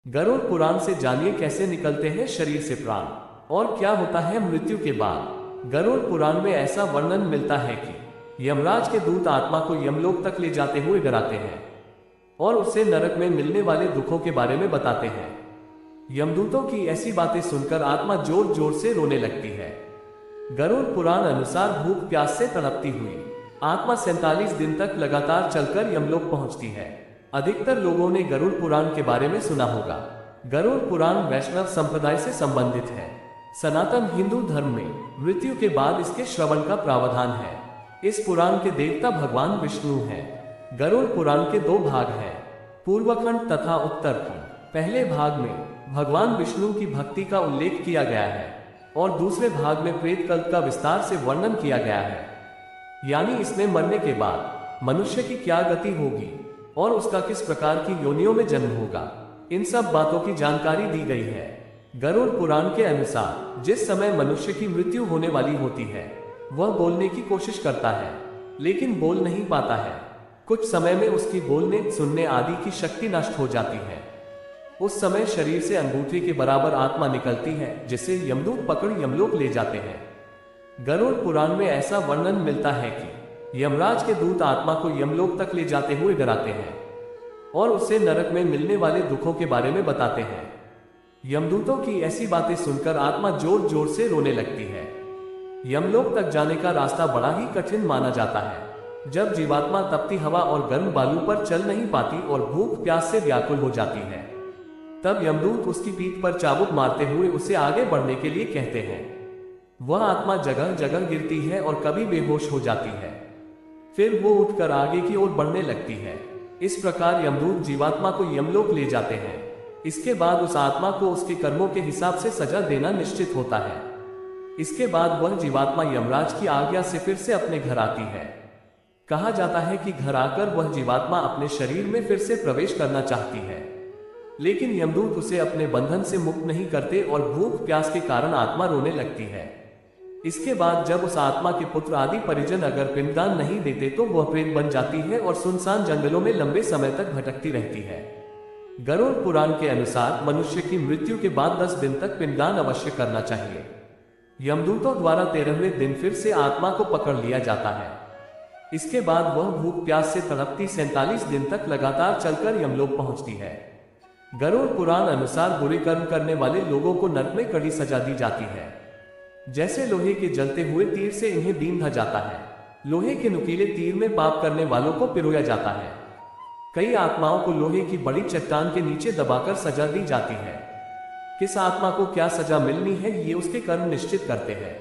गरुड़ पुराण से जानिए कैसे निकलते हैं शरीर से प्राण और क्या होता है मृत्यु के बाद। गरुड़ पुराण में ऐसा वर्णन मिलता है कि यमराज के दूत आत्मा को यमलोक तक ले जाते हुए डराते हैं और उससे नरक में मिलने वाले दुखों के बारे में बताते हैं। यमदूतों की ऐसी बातें सुनकर आत्मा जोर जोर से रोने लगती है। गरुड़ पुराण अनुसार भूख प्यास से तड़पती हुई आत्मा 47 दिन तक लगातार चलकर यमलोक पहुंचती है। अधिकतर लोगों ने गरुड़ पुराण के बारे में सुना होगा। गरुड़ पुराण वैष्णव संप्रदाय से संबंधित है। सनातन हिंदू धर्म में मृत्यु के बाद इसके श्रवण का प्रावधान है। इस पुराण के देवता भगवान विष्णु हैं। गरुड़ पुराण के दो भाग हैं, पूर्वखंड तथा उत्तरखंड। पहले भाग में भगवान विष्णु की भक्ति का उल्लेख किया गया है और दूसरे भाग में प्रेत कल्प का विस्तार से वर्णन किया गया है, यानी इसमें मरने के बाद मनुष्य की क्या गति होगी और उसका किस प्रकार की योनियों में जन्म होगा, इन सब बातों की जानकारी दी गई है। गरुड़ पुराण के अनुसार जिस समय मनुष्य की मृत्यु होने वाली होती है वह बोलने की कोशिश करता है लेकिन बोल नहीं पाता है। कुछ समय में उसकी बोलने सुनने आदि की शक्ति नष्ट हो जाती है। उस समय शरीर से अंगूठे के बराबर आत्मा निकलती है जिसे यमदूत पकड़ यमलोक ले जाते हैं। गरुड़ पुराण में ऐसा वर्णन मिलता है कि यमराज के दूत आत्मा को यमलोक तक ले जाते हुए डराते हैं और उससे नरक में मिलने वाले दुखों के बारे में बताते हैं। यमदूतों की ऐसी बातें सुनकर आत्मा जोर जोर से रोने लगती है। यमलोक तक जाने का रास्ता बड़ा ही कठिन माना जाता है। जब जीवात्मा तपती हवा और गर्म बालू पर चल नहीं पाती और भूख प्यास से व्याकुल हो जाती है, तब यमदूत उसकी पीठ पर चाबुक मारते हुए उसे आगे बढ़ने के लिए कहते हैं। वह आत्मा जगह जगह गिरती है और कभी बेहोश हो जाती है, फिर वो उठकर आगे की ओर बढ़ने लगती है। इस प्रकार यमदूत जीवात्मा को यमलोक ले जाते हैं। इसके बाद उस आत्मा को उसके कर्मों के हिसाब से सजा देना निश्चित होता है। इसके बाद वह जीवात्मा यमराज की आज्ञा से फिर से अपने घर आती है। कहा जाता है कि घर आकर वह जीवात्मा अपने शरीर में फिर से प्रवेश करना चाहती है, लेकिन यमदूत उसे अपने बंधन से मुक्त नहीं करते और भूख प्यास के कारण आत्मा रोने लगती है। इसके बाद जब उस आत्मा के पुत्र आदि परिजन अगर पिंडदान नहीं देते तो वह प्रेत बन जाती है और सुनसान जंगलों में लंबे समय तक भटकती रहती है। गरुड़ पुराण के अनुसार मनुष्य की मृत्यु के बाद 10 दिन तक पिंडदान अवश्य करना चाहिए। यमदूतों द्वारा 13वें दिन फिर से आत्मा को पकड़ लिया जाता है। इसके बाद वह भूख प्यास से तड़पती 47 दिन तक लगातार चलकर यमलोक पहुंचती है। गरुड़ पुराण अनुसार बुरे कर्म करने वाले लोगों को नरक में कड़ी सजा दी जाती है। जैसे लोहे के जलते हुए तीर से इन्हें बींधा जाता है, लोहे के नुकीले तीर में पाप करने वालों को पिरोया जाता है। कई आत्माओं को लोहे की बड़ी चट्टान के नीचे दबाकर सजा दी जाती है। किस आत्मा को क्या सजा मिलनी है ये उसके कर्म निश्चित करते हैं।